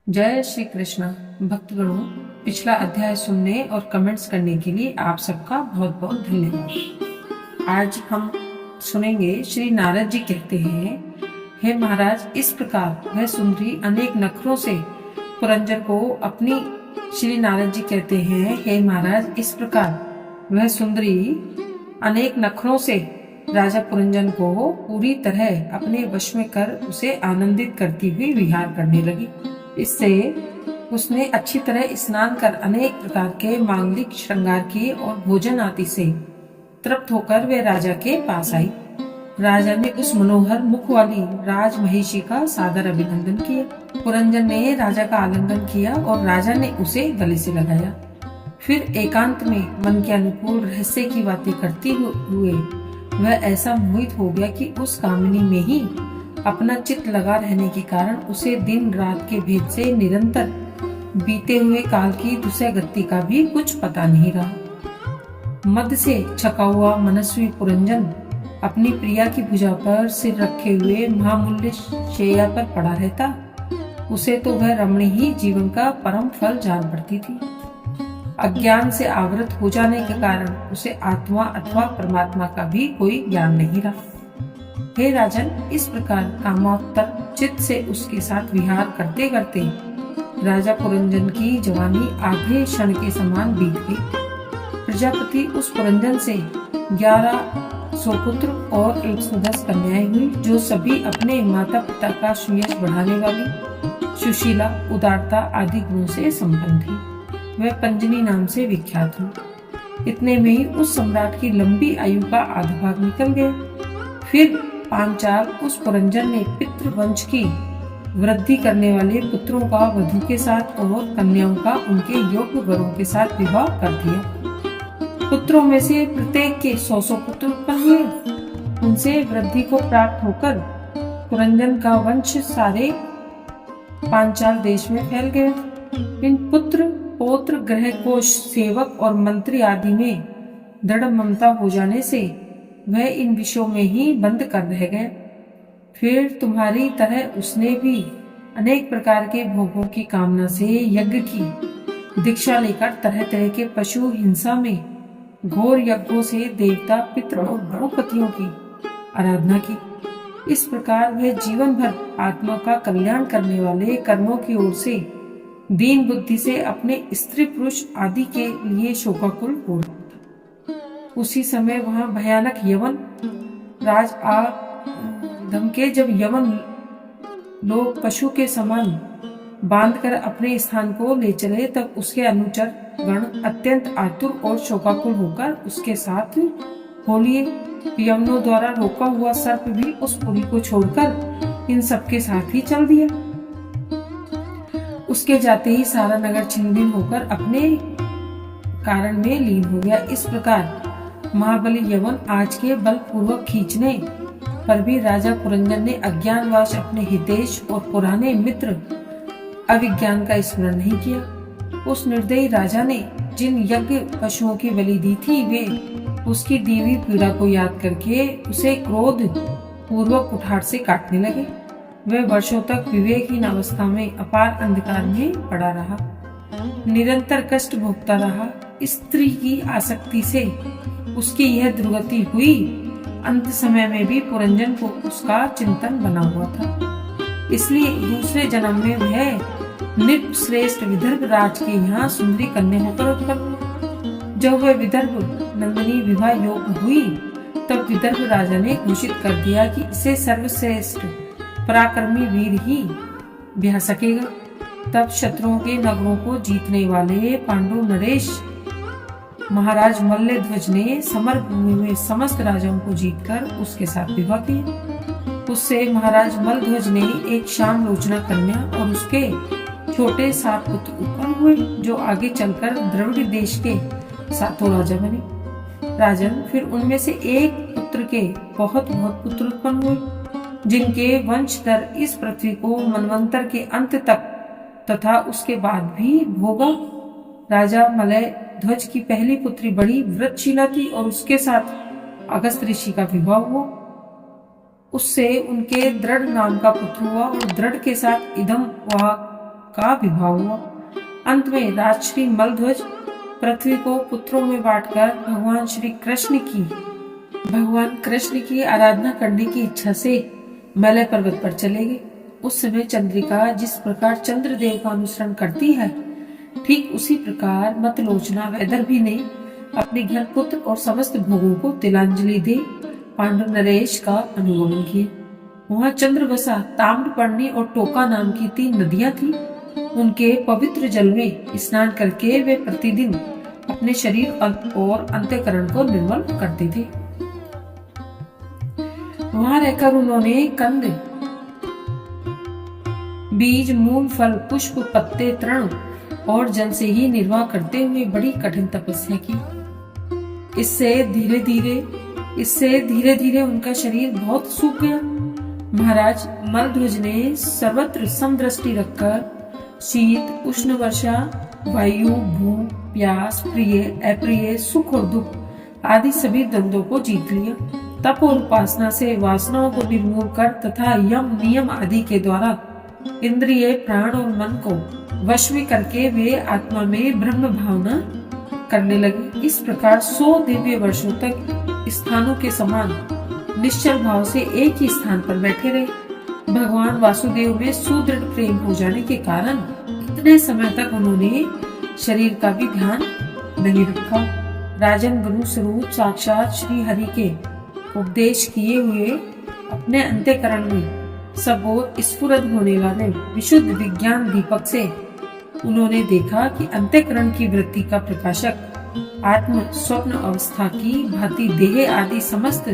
जय श्री कृष्ण। भक्तगणों, पिछला अध्याय सुनने और कमेंट्स करने के लिए आप सबका बहुत बहुत धन्यवाद। आज हम सुनेंगे श्री नारद जी कहते हैं, हे महाराज, इस प्रकार वह सुंदरी अनेक नखरों से पुरंजन को अपनी श्री नारद जी कहते हैं, हे महाराज, इस प्रकार वह सुंदरी अनेक नखरों से राजा पुरंजन को पूरी तरह अपने वश में कर उसे आनंदित करती हुई विहार करने लगी। इससे उसने अच्छी तरह स्नान कर अनेक प्रकार के मांगलिक श्रृंगार किए और भोजन आदि से तृप्त होकर वे राजा के पास आई। राजा ने उस मनोहर मुख वाली राज महिषी का सादर अभिनंदन किया। पुरंजन ने राजा का आलिंगन किया और राजा ने उसे गले से लगाया। फिर एकांत में मन के अनुकूल रहस्य की बातें करते हुए वह ऐसा मोहित हो गया कि उस कामिनी में ही अपना चित्त लगा रहने के कारण उसे दिन रात के भेद से निरंतर बीते हुए काल की दूसरे गति का भी कुछ पता नहीं रहा। मद से छका हुआ मनस्वी पुरंजन अपनी प्रिया की भुजा पर सिर रखे हुए महामूल्य शैया पर पड़ा रहता। उसे तो वह रमणी ही जीवन का परम फल जान पड़ती थी। अज्ञान से आवृत हो जाने के कारण उसे आत्मा अथवा परमात्मा का भी कोई ज्ञान नहीं रहा। हे राजन, इस प्रकार कामोत्तर चित्त से उसके साथ विहार करते करते राजा पुरंजन की जवानी आधे क्षण के समान बीत गई। प्रजापति उस पुरंजन से 1100 पुत्र और 110 कन्याएं हुई, जो सभी अपने माता पिता का सुयश बढ़ाने वाली, सुशीला, उदारता आदि गुणों से संपन्न थी। वह पंजनी नाम से विख्यात हुई। इतने में ही उस सम्राट की लंबी आयु का आधा भाग निकल गया। फिर पांचाल उस पुरंजन ने पितृवंश की वृद्धि करने वाले पुत्रों का वधु के साथ और कन्याओं का उनके योग्य वरों के साथ विवाह कर दिया। पुत्रों में से प्रत्येक के 100 पुत्र उत्पन्न हुए। उनसे वृद्धि को प्राप्त होकर पुरंजन का वंश सारे पांचाल देश में फैल गया। इन पुत्र पौत्र ग्रह कोश सेवक और मंत्री आदि में दृढ़ ममता हो जाने से वह इन विषयों में ही बंद कर रह गए। फिर तुम्हारी तरह उसने भी अनेक प्रकार के भोगों की कामना से यज्ञ की दीक्षा लेकर तरह तरह के पशु हिंसा में घोर यज्ञों से देवता पितृ और भूपतियों की आराधना की। इस प्रकार वह जीवन भर आत्मा का कल्याण करने वाले कर्मों की ओर से दीन बुद्धि से अपने स्त्री पुरुष आदि के लिए शोकाकुल हो। उसी समय वहां भयानक यवन राज आ धमके। जब यवन लोग पशु के समान बांधकर अपने स्थान को ले चले, तब उसके अनुचर गण अत्यंत आतुर और शोकाकुल होकर उसके साथ हो लिए। यवनों द्वारा रोका हुआ सर्प भी उस पुरी को छोड़कर इन सबके साथ ही चल दिया। उसके जाते ही सारा नगर छिन्न होकर अपने कारण में लीन हो गया। इस प्रकार महाबली यवन आज के बल पूर्वक खींचने पर भी राजा पुरंजन ने अज्ञानवश अपने हितेश और पुराने मित्र अविज्ञान का स्मरण नहीं किया। उस निर्दयी राजा ने जिन यज्ञ पशुओं की बलि दी थी, वे उसकी दी हुई पीड़ा को याद करके उसे क्रोध पूर्वक कुठार से काटने लगे। वह वर्षों तक विवेकहीन अवस्था में अपार अंधकार में पड़ा रहा, निरंतर कष्ट भोगता रहा। स्त्री की आसक्ति से उसकी यह दुर्गति हुई। अंत समय में भी पुरंजन को उसका चिंतन बना हुआ था। इसलिए दूसरे जन्म में वह नृप श्रेष्ठ विदर्भ राज के यहाँ सुंदरी कन्या होकर उत्पन्न हुआ। जब वह विदर्भ नंदिनी विवाह योग्य हुई, तब विदर्भ राजा ने घोषित कर दिया कि इसे सर्वश्रेष्ठ पराक्रमी वीर ही ब्याह सकेगा। तब शत्रुओं के नगरों को जीतने वाले पांडु नरेश महाराज मल्लध्वज ने समर भूमि में समस्त राजाओं को जीतकर उसके साथ विवाह किया। उससे महाराज मल्लध्वज ने एक श्याम लोचना कन्या और उसके छोटे 7 पुत्र उत्पन्न हुए, जो आगे चलकर द्रविड़ देश के 7 राजा बने। राजन, फिर उनमें से एक पुत्र के बहुत पुत्र उत्पन्न हुए, जिनके वंशधर इस पृथ्वी को मनवंतर के अंत तक तथा उसके बाद भी भोगा। राजा मलय ध्वज की पहली पुत्री बड़ी व्रतशीला थी और उसके साथ अगस्त ऋषि का विवाह हुआ। उससे उनके दृढ़ नाम का पुत्र हुआ और दृढ़ के साथ इदम वह का विभाव हुआ। अंत में राजश्री मलध्वज पृथ्वी को पुत्रों में बांटकर भगवान कृष्ण की आराधना करने की इच्छा से मलय पर्वत पर चले गए। उस समय चंद्रिका जिस प्रकार चंद्रदेव का अनुसरण करती है, ठीक उसी प्रकार मतलोचना वैदर्भी ने अपने घर पुत्र और समस्त भोगों को तिलांजलि दे पांडु नरेश का अनुगमन किया। वहाँ चंद्रवसा, ताम्रपर्णी और टोका नाम की 3 नदियां थी। उनके पवित्र जल में स्नान करके वे प्रतिदिन अपने शरीर और अंतःकरण को निर्मल करते थे। वहां रहकर उन्होंने कंद, बीज, मूल, फल, पुष्प, पत्ते, तृण और जल से ही निर्वाह करते हुए बड़ी कठिन तपस्या की। इससे धीरे धीरे उनका शरीर बहुत सूख गया। महाराज मलध्वज ने सर्वत्र समदृष्टि रखकर शीत, उष्ण, वर्षा, वायु, भूख, प्यास, प्रिय, अप्रिय, सुख और दुख आदि सभी द्वंद्वों को जीत लिया। तप और उपासना से वासनाओं को निर्मूल कर तथा यम नियम आदि के द्वारा इंद्रिय, प्राण और मन को वश में करके वे आत्मा में ब्रह्म भावना करने लगे। इस प्रकार 100 दिव्य वर्षों तक स्थानों के समान निश्चल भाव से एक ही स्थान पर बैठे रहे। भगवान वासुदेव में सुदृढ़ प्रेम हो जाने के कारण इतने समय तक उन्होंने शरीर का भी ध्यान नहीं रखा। राजन गुरु स्वरूप साक्षात श्री हरि के उपदेश किए हुए अपने अंतःकरण में सब ओर स्फुरद होने वाले विशुद्ध विज्ञान दीपक से उन्होंने देखा कि अंतःकरण की वृत्ति का प्रकाशक आत्म स्वप्न अवस्था की भांति देह आदि समस्त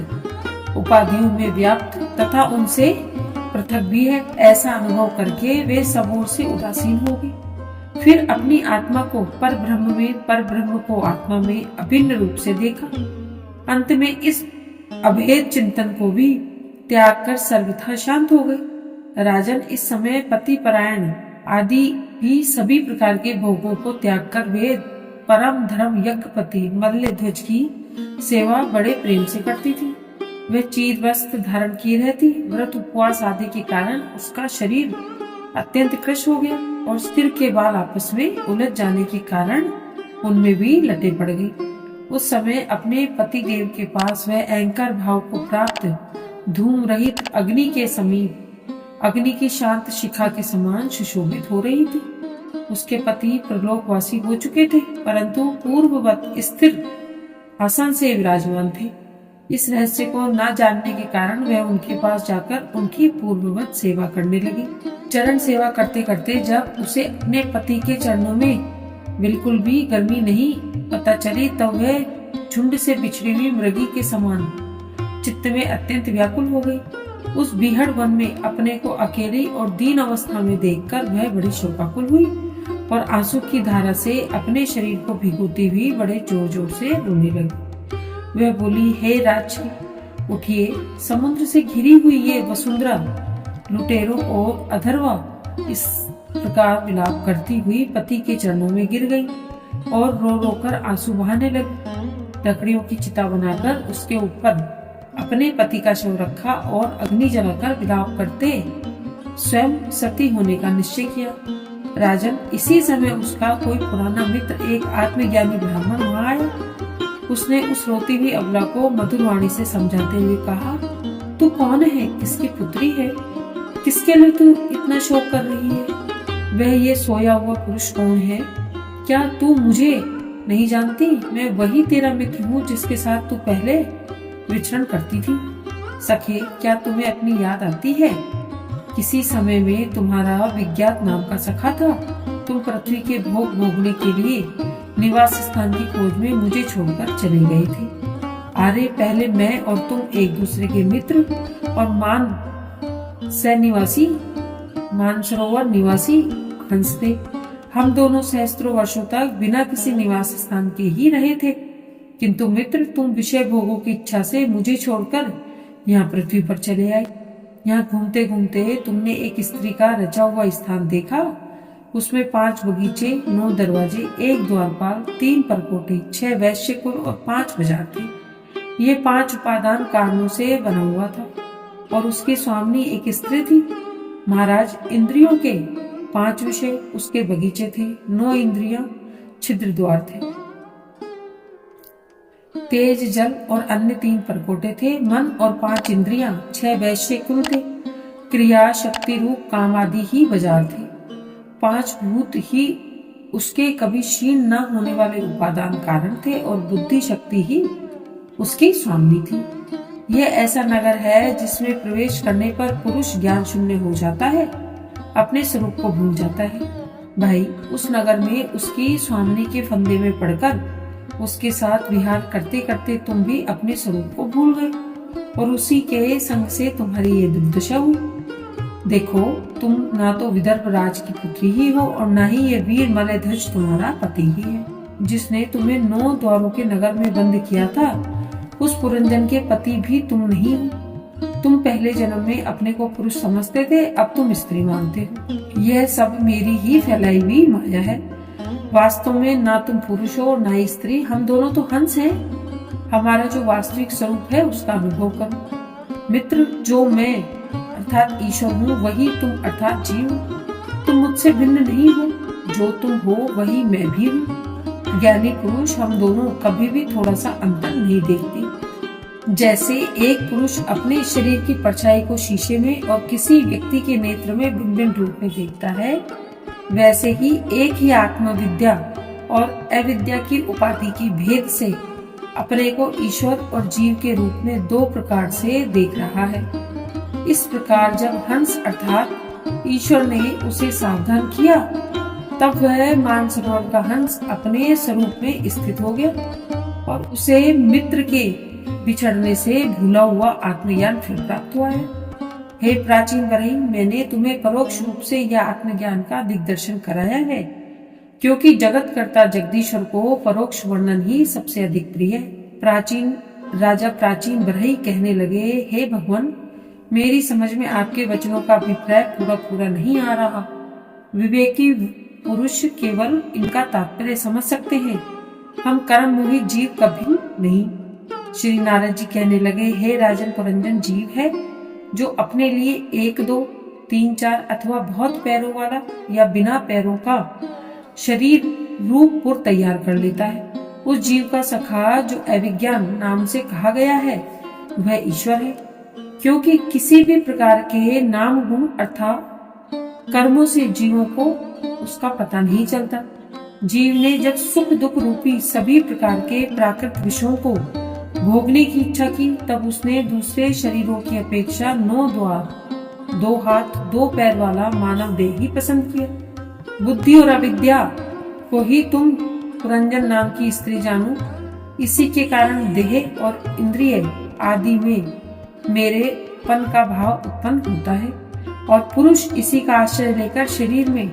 उपाधियों में व्याप्त तथा उनसे पृथक भी है। ऐसा अनुभव करके वे सब ओर से उदासीन हो गए। फिर अपनी आत्मा को पर ब्रह्म को आत्मा में अभिन्न रूप से देखा। अंत में इस अभेद चिंतन को भी त्याग कर सर्वथा शांत हो गए। राजन, इस समय पति परायण आदि भी सभी प्रकार के भोगों को त्याग कर वे परम धर्म यज्ञपति मल्लध्वज की सेवा बड़े प्रेम से करती थी। वे चीर वस्त्र धारण किए रहती। व्रत उपवास आदि के कारण उसका शरीर अत्यंत कृश हो गया और सिर के बाल आपस में उलझ जाने के कारण उनमें भी लटे पड़ गई। उस समय अपने पति देव के पास वह अहंकार भाव को प्राप्त धूम रहित अग्नि के समीप अग्नि की शांत शिखा के समान सुशोभित हो रही थी। उसके पति प्रलोकवासी हो चुके थे, परंतु पूर्ववत स्थिर आसन से विराजमान थे। इस रहस्य को न जानने के कारण वह उनके पास जाकर उनकी पूर्ववत सेवा करने लगी। चरण सेवा करते करते जब उसे अपने पति के चरणों में बिल्कुल भी गर्मी नहीं पता चली, तब वह झुंड से बिछड़ी हुई मृगी के समान चित्त में अत्यंत व्याकुल हो गई। उस बीहड़ वन में अपने को अकेली और दीन अवस्था में देखकर वह बड़ी शोकाकुल हुई और आंसू की धारा से अपने शरीर को भिगोती हुई बड़े जोर जोर से रोने लगी। वह बोली, हे राजश्री, उठिए। समुद्र से घिरी हुई ये वसुंधरा लुटेरों और अधर्वा इस प्रकार विलाप करती हुई पति के चरणों में गिर गई और रो रो कर आंसू बहाने लगी। लकड़ियों की चिता बनाकर उसके ऊपर अपने पति का शव रखा और अग्नि जलाकर विलाप करते स्वयं सती होने का निश्चय किया। राजन, इसी समय उसका कोई पुराना मित्र एक आत्मज्ञानी ब्राह्मण वहां आया। उसने उस रोती हुई अबला को मधुर वाणी से समझाते हुए कहा, तू कौन है? किसकी पुत्री है? किसके लिए तू इतना शोक कर रही है? वह ये सोया हुआ पुरुष कौन है? क्या तू मुझे नहीं जानती? मैं वही तेरा मित्र हूँ जिसके साथ तू पहले विचरण करती थी। सखे, क्या तुम्हें अपनी याद आती है? किसी समय में तुम्हारा विज्ञात नाम का सखा था। तुम पृथ्वी के भोग भोगने के लिए निवास स्थान की खोज में मुझे छोड़कर चले गए थे। अरे, पहले मैं और तुम एक दूसरे के मित्र और मानसरोवर निवासी हंस थे। हम दोनों सहस्त्रों वर्षों तक बिना किसी निवास स्थान के ही रहे थे, किंतु मित्र, तुम विषय भोगों की इच्छा से मुझे छोड़कर यहाँ पृथ्वी पर चले आए। यहाँ घूमते घूमते तुमने एक स्त्री का रचा हुआ स्थान देखा। उसमें 5 बगीचे, 9 दरवाजे, 1 द्वारपाल, 3 परकोटे, 6 वैश्य कुल और 5 बाजार थे। ये 5 उपादान कारणों से बना हुआ था और उसकी स्वामिनी एक स्त्री थी। महाराज, इंद्रियों के 5 विषय उसके बगीचे थे, 9 इंद्रियां छिद्र द्वार थे, तेज जल और अन्य 3 परकोटे थे, मन और 5 इंद्रियां, 6 वैश्य कुल थे, क्रिया शक्ति रूप काम आदि ही बाजार थे, 5 भूत ही उसके कभी क्षीण न होने वाले उपादान कारण थे और बुद्धि शक्ति ही उसकी स्वामी थी। यह ऐसा नगर है जिसमें प्रवेश करने पर पुरुष ज्ञान शून्य हो जाता है, अपने स्वरूप को भूल जाता है। भाई, उस नगर में उसकी स्वामी के फंदे में पड़कर उसके साथ विहार करते करते तुम भी अपने स्वरूप को भूल गए और उसी के संग से तुम्हारी ये दुर्दशा हुई। देखो, तुम ना तो विदर्भ राज की पुत्री ही हो और ना ही ये वीर मलयध्वज तुम्हारा पति ही है, जिसने तुम्हें 9 द्वारों के नगर में बंद किया था। उस पुरंजन के पति भी तुम नहीं हो। तुम पहले जन्म में अपने को पुरुष समझते थे, अब तुम स्त्री मानते हो। यह सब मेरी ही फैलाई हुई माया है। वास्तव में ना तुम पुरुष हो ना स्त्री, हम दोनों तो हंस हैं। हमारा जो वास्तविक स्वरूप है उसका अनुभव करो। मित्र, जो मैं अर्थात ईश्वर हूँ वही तुम अर्थात जीव हो। तुम मुझसे भिन्न नहीं हो, जो तुम हो वही मैं भी हूँ। ज्ञानी पुरुष हम दोनों कभी भी थोड़ा सा अंतर नहीं देखते। जैसे एक पुरुष अपने शरीर की परछाई को शीशे में और किसी व्यक्ति के नेत्र में भिन्न रूप में देखता है, वैसे ही एक ही आत्मविद्या और अविद्या की उपाधि की भेद से अपने को ईश्वर और जीव के रूप में 2 प्रकार से देख रहा है। इस प्रकार जब हंस अर्थात ईश्वर ने उसे सावधान किया, तब वह मानसरोवर का हंस अपने स्वरूप में स्थित हो गया और उसे मित्र के बिछड़ने से भूला हुआ आत्मज्ञान फिर प्राप्त हुआ है। हे प्राचीन वरही, मैंने तुम्हें परोक्ष रूप से यह आत्मज्ञान का दिग्दर्शन कराया है, क्योंकि जगत कर्ता जगदीश्वर को परोक्ष वर्णन ही सबसे अधिक प्रिय है। प्राचीन वरही कहने लगे, हे भगवान, मेरी समझ में आपके वचनों का अभिप्राय पूरा नहीं आ रहा। विवेकी पुरुष केवल इनका तात्पर्य समझ सकते हैं, हम कर्म मोहित जीव कभी नहीं। श्री नारद जी कहने लगे, हे राजन, पुरंजन जीव है जो अपने लिए 1, 2, 3, 4 अथवा बहुत पैरों वाला या बिना पैरों का शरीर रूप पुर तैयार कर लेता है। उस जीव का सखा जो अविज्ञान नाम से कहा गया है वह ईश्वर है, क्योंकि किसी भी प्रकार के नाम गुण अर्थात कर्मों से जीवों को उसका पता नहीं चलता। जीव ने जब सुख दुख रूपी सभी प्रकार के प्राकृत विषयों को भोगने की इच्छा की, तब उसने दूसरे शरीरों की अपेक्षा 9 द्वार, 2 हाथ 2 पैर वाला मानव देह ही पसंद किया। बुद्धि और अविद्या को ही तुम पुरंजन नाम की स्त्री जानो। इसी के कारण देह और इंद्रिय आदि में मेरे पन का भाव उत्पन्न होता है और पुरुष इसी का आश्रय लेकर शरीर में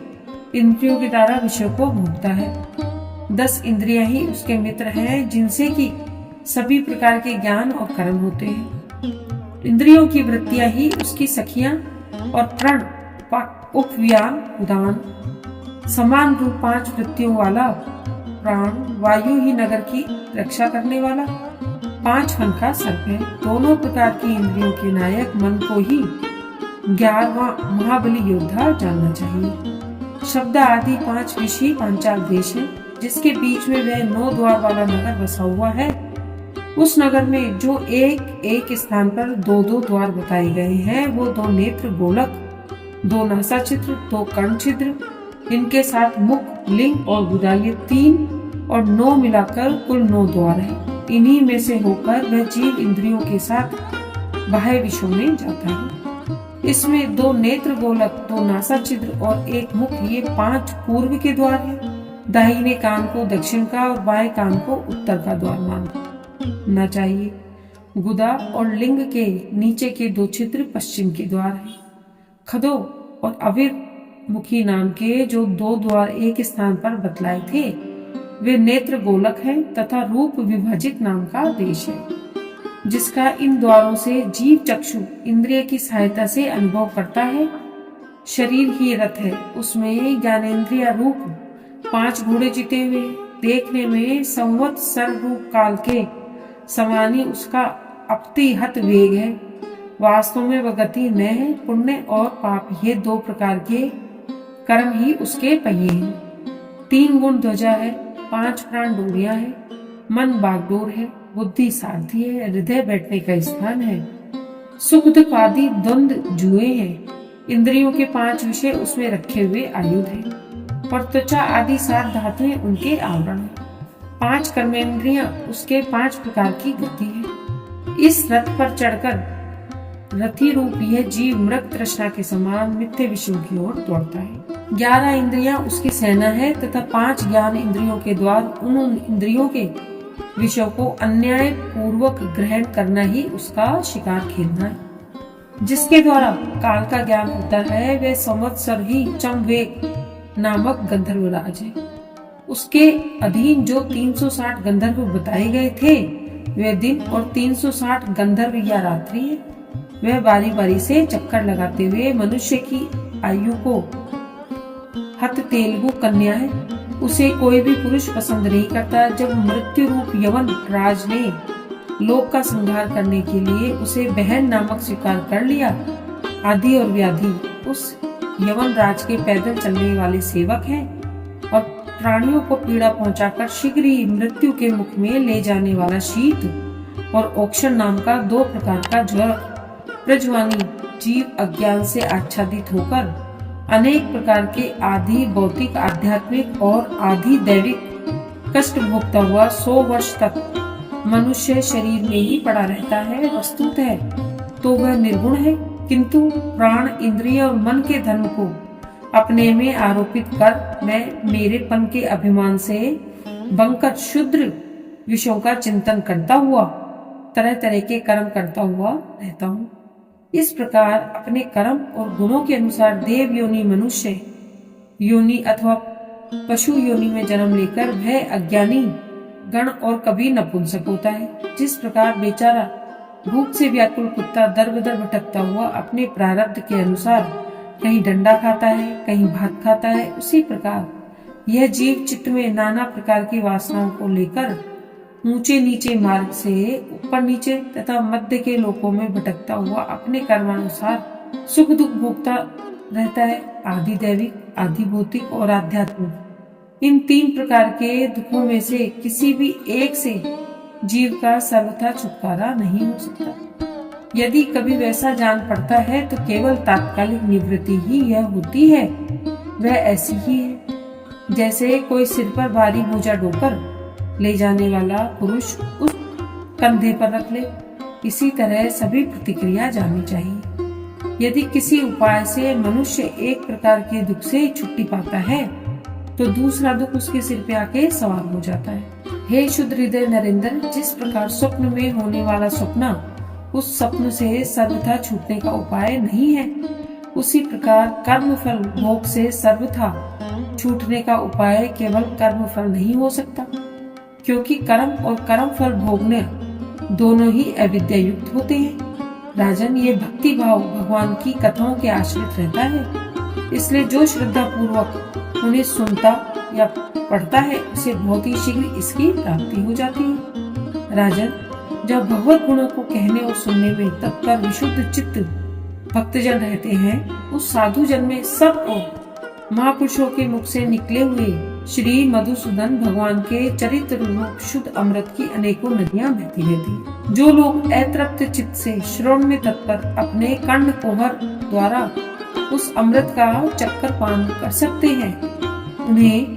इंद्रियों के द्वारा विषय को भोगता है। 10 इंद्रियां ही उसके मित्र हैं, जिनसे कि सभी प्रकार के ज्ञान और कर्म होते हैं। इंद्रियों की वृत्तियां ही उसकी सखियां और प्रण, उपव्यान, उदान समान रूप 5 वृत्तियों वाला प्राण वायु ही नगर की रक्षा करने वाला 5 फन का सर्प है। दोनों प्रकार की इंद्रियों के नायक मन को ही 11वां महाबली योद्धा जानना चाहिए। शब्द आदि 5 ऋषि पांचाल देश है, जिसके बीच में वह 9 द्वार वाला नगर बसा हुआ है। उस नगर में जो एक स्थान पर 2 द्वार बताए गए हैं, वो 2 नेत्र गोलक, 2 नासा छिद्र, 2 कर्ण छिद्र, इनके साथ मुख, लिंग और गुदा, ये 3 और 9 मिलाकर कुल 9 द्वार है। इन्हीं में से होकर वह जीव इंद्रियों के साथ बाह्य विषयों में जाता है। इसमें 2 नेत्र गोलक, 2 नासा छिद्र और 1 मुख, ये 5 पूर्व के द्वार है। दाहिने कान को दक्षिण का और बाएं कान को उत्तर का द्वार मानना चाहिए। गुदा और लिंग के नीचे के 2 छिद्र पश्चिम के द्वार है। खदो और अविर मुखी नाम के जो 2 द्वार एक स्थान पर बतलाए थे, वे नेत्र गोलक हैं तथा रूप विभाजित नाम का देश है, जिसका इन द्वारों से जीव चक्षु इंद्रिय की सहायता से अनुभव करता है। शरीर ही रथ है, उसमें ज्ञानेन्द्रिय रूप 5 घोड़े जीते हुए, देखने में संवत्सर रूप काल के समानी उसका अप्रतिहत वेग है। वास्तव में वह गति न है। पुण्य और पाप, ये 2 प्रकार के कर्म ही उसके पहिए हैं। 3 गुण ध्वजा है, 5 प्राण डोरियां है, मन बागडोर है, बुद्धि सारथी है, हृदय बैठने का स्थान है, सुख दुख आदि द्वंद्व जुए हैं, इंद्रियों के 5 विषय उसमें रखे हुए आयुध हैं, और त्वचा आदि 7 धातुएं उनके आवरण हैं। 5 कर्मेंद्रियां उसके 5 प्रकार की गति है। इस रथ पर चढ़कर रथी रूप यह जीव मृग तृष्णा के समान मिथ्य विषयों की ओर दौड़ता है। 11 इंद्रियां उसकी सेना है तथा 5 ज्ञान इंद्रियों के द्वार उन इंद्रियों के विषयों को अन्याय पूर्वक ग्रहण करना ही उसका शिकार खेलना है। जिसके द्वारा काल का ज्ञान होता है वह संवत्सर ही चमवेग नामक गंधर्वराज है। उसके अधीन जो 360 गंधर्व बताए गए थे वे दिन और 360 गंधर्व या रात्रि है। वह बारी बारी से चक्कर लगाते हुए मनुष्य की आयु को हत तेलुगु कन्या है। उसे कोई भी पुरुष पसंद नहीं करता। जब मृत्यु रूप यवन राज ने लोक का संहार करने के लिए उसे बहन नामक स्वीकार कर लिया, आदि और व्याधि उस यवन राज के पैदल चलने वाले सेवक हैं और प्राणियों को पीड़ा पहुंचाकर शीघ्र ही मृत्यु के मुख में ले जाने वाला शीत और ओक्षण नाम का 2 प्रकार का ज्वर प्रज्वानी जीव अज्ञान से आच्छादित होकर अनेक प्रकार के आधि भौतिक आध्यात्मिक और आधि दैविक कष्ट भोगता हुआ 100 वर्ष तक मनुष्य शरीर में ही पड़ा रहता है। वस्तुतः तो वह निर्गुण है, किंतु प्राण इंद्रिय और मन के धर्म को अपने में आरोपित कर मैं मेरेपन के अभिमान से बंकर शुद्र विषयों का चिंतन करता हुआ तरह तरह के कर्म करता हुआ रहता हूँ। इस प्रकार अपने कर्म और गुणों के अनुसार देव योनि, मनुष्य योनि अथवा पशु योनि में जन्म लेकर वह अज्ञानी गण और कभी नपुंसक होता है। जिस प्रकार बेचारा भूख से व्याकुल कुत्ता दर बदर भटकता हुआ अपने प्रारब्ध के अनुसार कहीं डंडा खाता है, कहीं भात खाता है, उसी प्रकार यह जीव चित्त में नाना प्रकार की वासनाओं को लेकर ऊंचे नीचे मार्ग से ऊपर नीचे तथा मध्य के लोकों में भटकता हुआ अपने कर्मानुसार सुख दुख भोगता रहता है। आदि दैविक, आदि भौतिक और आध्यात्मिक इन 3 प्रकार के दुखों में से किसी भी एक से जीव का सर्वथा छुटकारा नहीं हो सकता। यदि कभी वैसा जान पड़ता है तो केवल तात्कालिक निवृत्ति ही यह होती है। वह ऐसी ही है जैसे कोई सिर पर भारी बोझा ढोकर ले जाने वाला पुरुष उस कंधे पर रख ले। इसी तरह सभी प्रतिक्रिया जाननी चाहिए। यदि किसी उपाय से मनुष्य एक प्रकार के दुख से छुट्टी पाता है तो दूसरा दुख उसके सिर पे आके सवार हो जाता है। हे शुद्ध हृदय नरेंद्र, जिस प्रकार स्वप्न में होने वाला स्वप्न उस स्वप्न से सर्वथा छूटने का उपाय नहीं है, उसी प्रकार कर्म फल भोग से सर्वथा छूटने का उपाय केवल कर्म फल नहीं हो सकता, क्योंकि कर्म और कर्म फल भोगने दोनों ही अविद्या युक्त होते हैं। राजन, ये भक्ति भाव भगवान की कथाओं के आश्रित रहता है, इसलिए जो श्रद्धा पूर्वक उन्हें सुनता या पढ़ता है उसे बहुत ही शीघ्र इसकी प्राप्ति हो जाती है। राजन, जब भगवत गुणों को कहने और सुनने में तत्पर विशुद्ध चित्त भक्तजन रहते हैं, उस साधु जन में सब और महापुरुषों के मुख से निकले हुए श्री मधुसूदन भगवान के चरित्र रूप शुद्ध अमृत की अनेकों नदियां बहती रहती। जो लोग अतृप्त चित्त से श्रवण में तत्पर अपने कर्ण कोहर द्वारा उस अमृत का चक्कर पान कर सकते हैं, उन्हें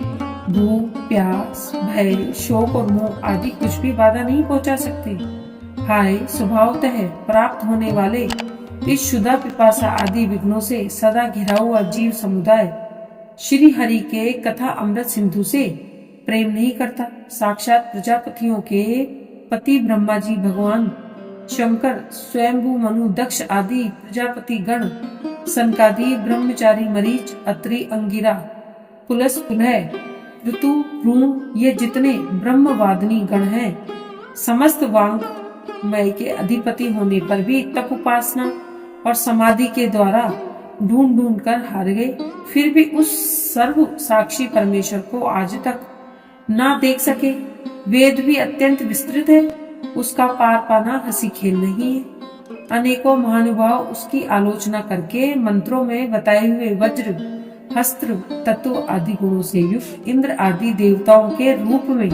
भूख, प्यास, भय, शोक और मोह आदि कुछ भी बाधा नहीं पहुंचा सकते। हाय, स्वभावतः प्राप्त होने वाले इस शुदा पिपासा आदि विघ्नों से सदा घिरा हुआ जीव समुदाय श्री हरि के कथा अमृत सिंधु से प्रेम नहीं करता। साक्षात प्रजापतियों के पति ब्रह्मा जी, भगवान शंकर, स्वयंभू मनु, दक्ष आदि प्रजापति गण, सनकादि ब्रह्मचारी, मरीच, अत्रि, अंगिरा, पुलस, पुलह, ऋतु, भ्रूण, ये जितने ब्रह्मवादिनी गण हैं, समस्त वांग्मय के अधिपति होने पर भी तप उपासना और समाधि के द्वारा ढूंढ ढूंढ कर हार गए, फिर भी उस सर्व साक्षी परमेश्वर को आज तक ना देख सके। वेद भी अत्यंत विस्तृत है, उसका पार पाना हंसी खेल नहीं है। अनेकों महानुभाव उसकी आलोचना करके मंत्रों में बताए हुए वज्र हस्त्र, तत्व आदि गुणों से युक्त इंद्र आदि देवताओं के रूप में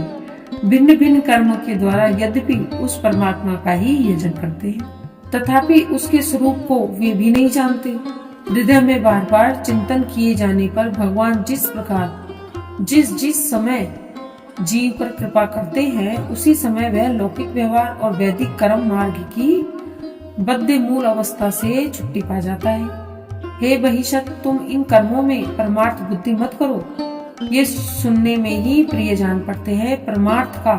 भिन्न भिन्न कर्मों के द्वारा यद्यपि उस परमात्मा का ही यजन करते हैं, तथापि उसके स्वरूप को वे भी नहीं जानते। हृदय में बार बार चिंतन किए जाने पर भगवान जिस प्रकार जिस समय जीव पर कृपा करते हैं, उसी समय वह लौकिक व्यवहार और वैदिक कर्म मार्ग की बद्ध मूल अवस्था से छुट्टी पा जाता है। हे बहिषत, तुम इन कर्मों में परमार्थ बुद्धि मत करो। ये सुनने में ही प्रिय जान पड़ते हैं, परमार्थ का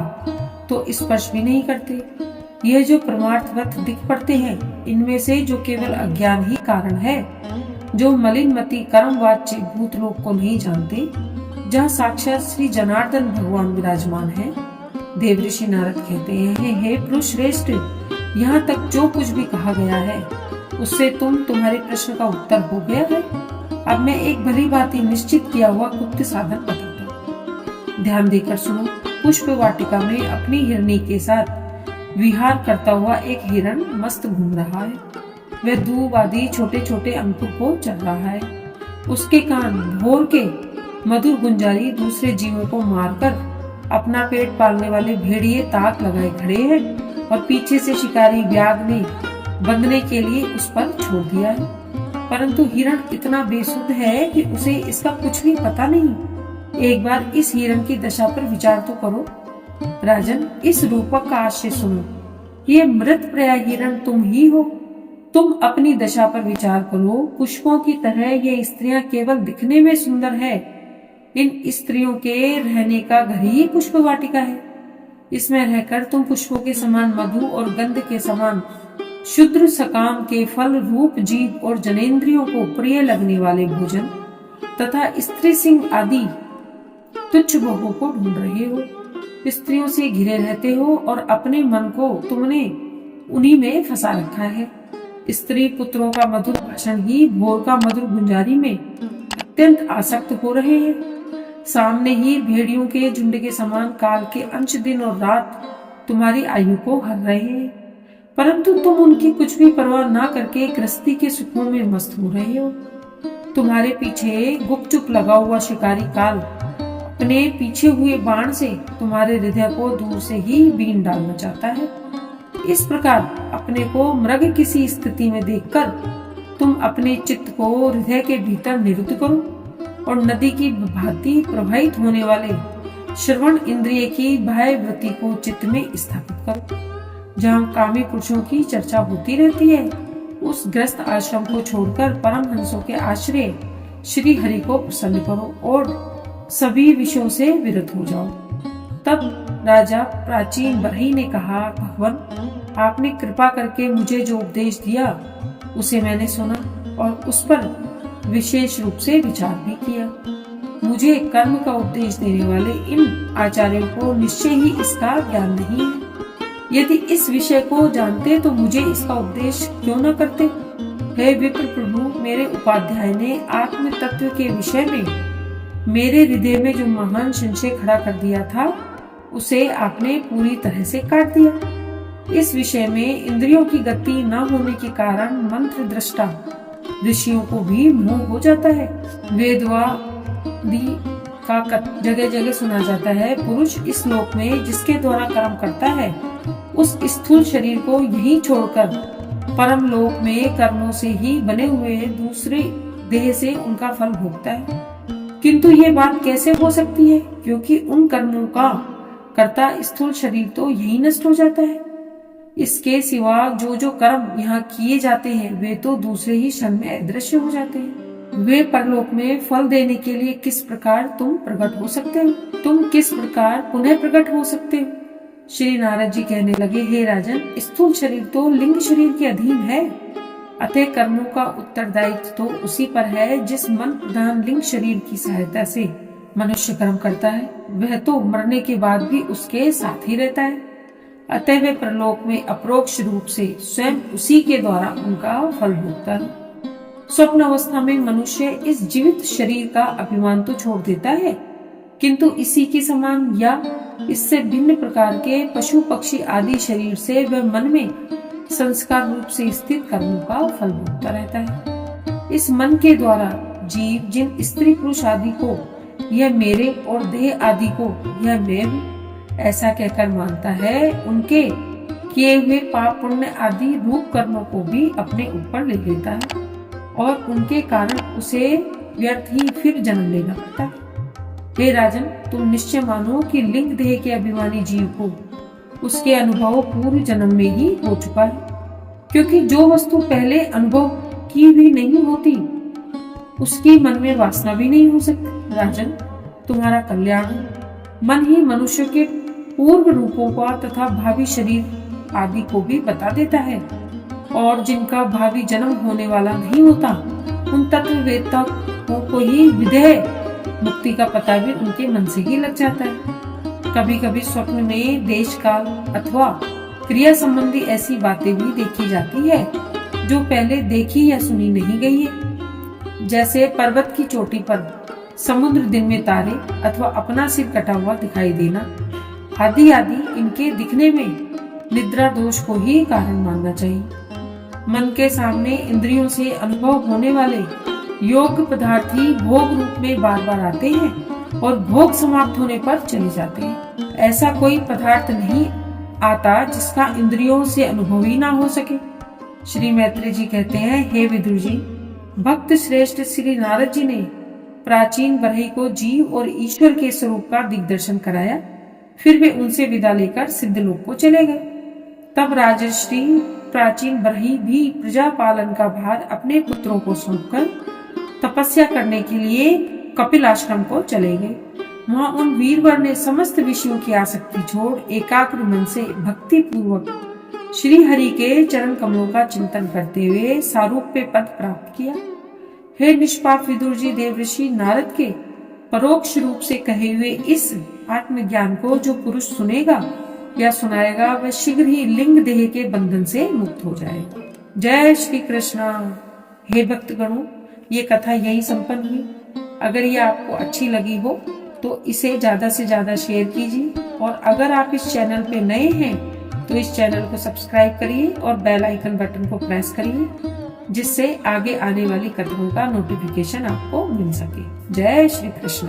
तो स्पर्श भी नहीं करते। यह जो परमार्थवत दिख पड़ते हैं, इनमें से जो केवल अज्ञान ही कारण है, जो मलिन मति कर्मवाच्य भूतलोक को नहीं जानते, जहाँ साक्षात श्री जनार्दन भगवान विराजमान है। देवऋषि नारद कहते हैं, हे पुरुष श्रेष्ठ, यहाँ तक जो कुछ भी कहा गया है उससे तुम्हारे प्रश्न का उत्तर हो गया है। अब मैं एक भली भांति निश्चित किया हुआ गुप्त साधन बताता हूँ, ध्यान देकर सुनो। पुष्प वाटिका में अपनी हिरणी के साथ विहार करता हुआ एक हिरण मस्त घूम रहा है। वह दूब आदि छोटे छोटे अंकुर को चल रहा है। उसके कान भोर के मधुर गुंजारी दूसरे जीवों को मारकर अपना पेट पालने वाले भेड़िए ताक लगाए खड़े हैं और पीछे से शिकारी व्याघ्र ने बंधने के लिए उस पर छोड़ दिया है। परंतु हिरण इतना बेसुध है कि उसे इसका कुछ भी पता नहीं। एक बार इस हिरण की दशा पर विचार तो करो। राजन, इस रूपक का आशय सुनो। ये मृत प्राय हिरण तुम ही हो। तुम अपनी दशा पर विचार करो। पुष्पों की तरह ये स्त्रियां केवल दिखने में सुंदर है। इन स्त्रियों के रहने का घर ही पुष्प वाटिका है। इसमें रहकर तुम पुष्पों के समान मधु और गंध के समान शुद्र सकाम के फल रूप जीव और जनेंद्रियों को प्रिय लगने वाले भोजन तथा स्त्री सिंह आदि तुच्छ भोगों को ढूंढ रहे हो। स्त्रियों से घिरे रहते हो और अपने मन को तुमने उन्हीं में फंसा रखा है। स्त्री पुत्रों का मधुर भाषण ही भोर का मधुर गुंजारी में अत्यंत आसक्त हो रहे हैं। सामने ही भेड़ियों के झुंड के समान काल के अंश दिन और रात तुम्हारी आयु को हर रहे हैं, परंतु तुम उनकी कुछ भी परवाह ना करके गृहस्थी के सुखों में मस्त हो रहे हो। तुम्हारे पीछे गुपचुप लगा हुआ शिकारी काल अपने पीछे हुए बाण से तुम्हारे हृदय को दूर से ही बीन डालना चाहता है। इस प्रकार अपने को मृग किसी स्थिति में देखकर तुम अपने चित्त को हृदय के भीतर निरुद्ध करो और नदी की भांति प्रवाहित होने वाले श्रवण इंद्रिय की बाह्य वृत्ति को चित्त में स्थापित करो। जहाँ कामी पुरुषों की चर्चा होती रहती है, उस ग्रस्त आश्रम को छोड़कर परम हंसों के आश्रय श्री हरि को प्रसन्न करो और सभी विषयों से विरत हो जाओ। तब राजा प्राचीन बरही ने कहा, भगवान, आपने कृपा करके मुझे जो उपदेश दिया उसे मैंने सुना और उस पर विशेष रूप से विचार भी किया। मुझे कर्म का उपदेश देने वाले इन आचार्यों को निश्चय ही इसका ज्ञान नहीं है। यदि इस विषय को जानते तो मुझे इसका उपदेश क्यों न करते। हे विप्र प्रभु, मेरे उपाध्याय ने आत्म तत्व के विषय में मेरे हृदय में जो महान संशय खड़ा कर दिया था, उसे आपने पूरी तरह से काट दिया। इस विषय में इंद्रियों की गति न होने के कारण मंत्र दृष्टा ऋषियों को भी मोह हो जाता है। वेदवादी का जगह जगह सुना जाता है, पुरुष इस लोक में जिसके द्वारा कर्म करता है, उस स्थूल शरीर को यहीं छोड़कर परम लोक में कर्मों से ही बने हुए दूसरे देह से उनका फल भोगता है। किंतु ये बात कैसे हो सकती है, क्योंकि उन कर्मों का कर्ता स्थूल शरीर तो यही नष्ट हो जाता है। इसके सिवा जो कर्म यहाँ किए जाते हैं, वे तो दूसरे ही क्षण में अदृश्य हो जाते हैं। वे परलोक में फल देने के लिए किस प्रकार तुम प्रकट हो सकते हो, तुम किस प्रकार पुनः प्रकट हो सकते हो। श्री नारद जी कहने लगे, हे राजन, स्थूल शरीर तो लिंग शरीर के अधीन है, अतः कर्मों का उत्तरदायित्व तो उसी पर है जिस मन प्रधान लिंग शरीर की सहायता से मनुष्य कर्म करता है। वह तो मरने के बाद भी उसके साथ ही रहता है, अतः वह परलोक में अपरोक्ष रूप से स्वयं उसी के द्वारा उनका फल भोगता है। स्वप्न अवस्था में मनुष्य इस जीवित शरीर का अभिमान तो छोड़ देता है, किंतु इसी के समान या इससे भिन्न प्रकार के पशु पक्षी आदि शरीर से वह मन में संस्कार रूप से स्थित कर्मों का फल भोगता रहता है। इस मन के द्वारा जीव जिन स्त्री पुरुष आदि को यह मेरे और देह आदि को यह मैं हूँ ऐसा कहकर मानता है, उनके किए हुए पाप पुण्य आदि रूप कर्मों को भी अपने ऊपर ले लेता है और उनके कारण उसे व्यर्थ ही फिर जन्म लेना पड़ता है। हे राजन, तुम निश्चय मानो कि लिंग देह के अभिमानी जीव को उसके अनुभव पूर्व जन्म में ही हो चुका है, क्योंकि जो वस्तु पहले अनुभव की हुई नहीं होती उसकी मन में वासना भी नहीं हो सकती। राजन, तुम्हारा कल्याण, मन ही मनुष्य के पूर्व रूपों का तथा भावी शरीर आदि को भी बता देता है और जिनका भावी जन्म होने वाला नहीं होता उन तत्ववेत्ताओं को ही विदेह मुक्ति का पता भी उनके मन से ही लग जाता है। कभी कभी स्वप्न में देश काल अथवा क्रिया संबंधी ऐसी बातें भी देखी जाती है जो पहले देखी या सुनी नहीं गई है, जैसे पर्वत की चोटी पर समुद्र दिन में तारे अथवा अपना सिर कटा हुआ दिखाई देना आदि आदि। इनके दिखने में निद्रा दोष को ही कारण मानना चाहिए। मन के सामने इंद्रियों से अनुभव होने वाले योग्य पदार्थ ही भोग रूप में बार बार आते हैं और भोग समाप्त होने पर चले जाते हैं। ऐसा कोई पदार्थ नहीं आता जिसका इंद्रियों से अनुभव ही ना हो सके। श्री मैत्रेय जी कहते हैं, हे विदुर जी, भक्त श्रेष्ठ श्री नारद जी ने प्राचीन बरही को जीव और ईश्वर के स्वरूप का दिग्दर्शन कराया। फिर वे उनसे विदा लेकर सिद्धलोक को चले गए। तब राजर्षि प्राचीन बरही भी प्रजा पालन का भार अपने पुत्रों को सौंपकर तपस्या करने के लिए कपिल आश्रम को चले गए। वहां उन वीरवर ने समस्त विषयों की आसक्ति छोड़ एकाग्र मन से भक्ति पूर्वक श्री हरि के चरण कमलों का चिंतन करते हुए सारूप्य पद प्राप्त किया। हे निष्पाप विदुर जी, देवर्षि नारद के परोक्ष रूप से कहे हुए इस आत्मज्ञान को जो पुरुष सुनेगा या सुनाएगा वह शीघ्र ही लिंग देह के बंधन से मुक्त हो जाएगा। जय श्री कृष्णा। हे भक्तगणों, ये कथा यही संपन्न हुई। अगर ये आपको अच्छी लगी हो तो इसे ज्यादा से ज्यादा शेयर कीजिए और अगर आप इस चैनल पे नए हैं तो इस चैनल को सब्सक्राइब करिए और बेल आइकन बटन को प्रेस करिए, जिससे आगे आने वाली कथाओं का नोटिफिकेशन आपको मिल सके। जय श्री कृष्ण।